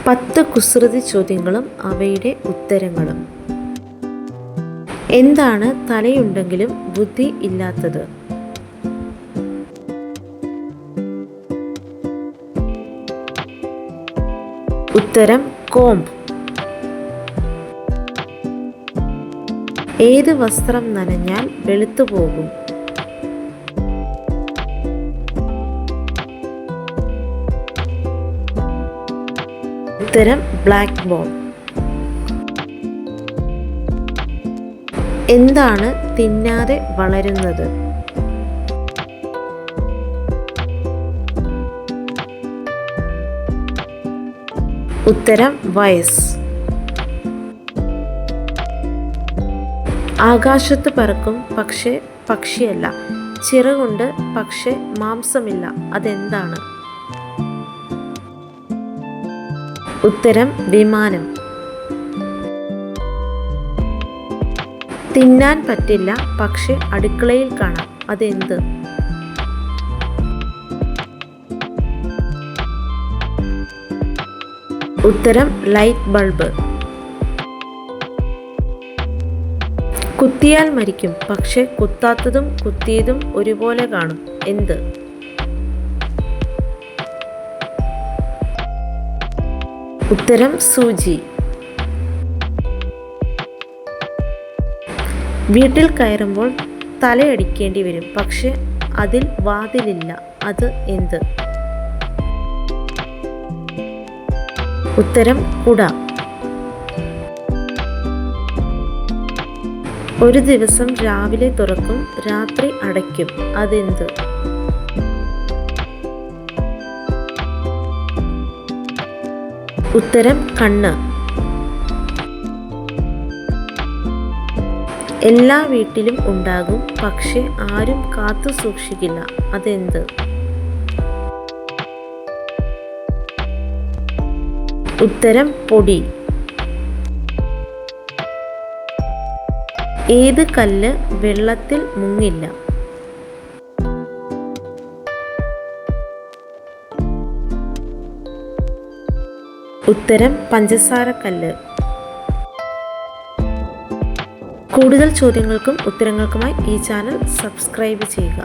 10 കുസൃതി ചോദ്യങ്ങളും അവയുടെ ഉത്തരങ്ങളും. എന്താണ് തലയുണ്ടെങ്കിലും ബുദ്ധി ഇല്ലാത്തത്? ഉത്തരം കോംബ്. ഏത് വസ്ത്രം നനഞ്ഞാൽ വെളുത്തുപോകും? ഉത്തരം ബ്ലാക്ക് ബോൾ. എന്താണ് തിന്നാതെ വളരുന്നത്? ഉത്തരം വയസ്സ്. ആകാശത്ത് പറക്കും പക്ഷേ പക്ഷിയല്ല, ചിറകുണ്ട് പക്ഷേ മാംസമില്ല, അതെന്താണ്? ഉത്തരം വിമാനം. തിന്നാൻ പറ്റില്ല പക്ഷെ അടുക്കളയിൽ കാണാം, അതെന്ത്? ഉത്തരം ലൈറ്റ് ബൾബ്. കുത്തിയാൽ മരിക്കും പക്ഷെ കുത്താത്തതും കുത്തിയതും ഒരുപോലെ കാണും, എന്ത്? ഉത്തരം സൂചി. വീട്ടിൽ കയറുമ്പോൾ തലയടിക്കേണ്ടി വരും പക്ഷെ അതിൽ വാതിലില്ല, അത് എന്ത്? ഉത്തരം കുട. ഒരു ദിവസം രാവിലെ തുറക്കും രാത്രി അടയ്ക്കും, അതെന്ത്? ഉത്തരം കണ്ണ്. എല്ലാ വീട്ടിലും ഉണ്ടാകും പക്ഷെ ആരും കാത്തു സൂക്ഷിക്കില്ല, അതെന്ത്? ഉത്തരം പൊടി. ഏത് കല്ല് വെള്ളത്തിൽ മുങ്ങില്ല? ഉത്തരം പഞ്ചസാരക്കല്ല്. കൂടുതൽ ചോദ്യങ്ങൾക്കും ഉത്തരങ്ങൾക്കുമായി ഈ ചാനൽ സബ്സ്ക്രൈബ് ചെയ്യുക.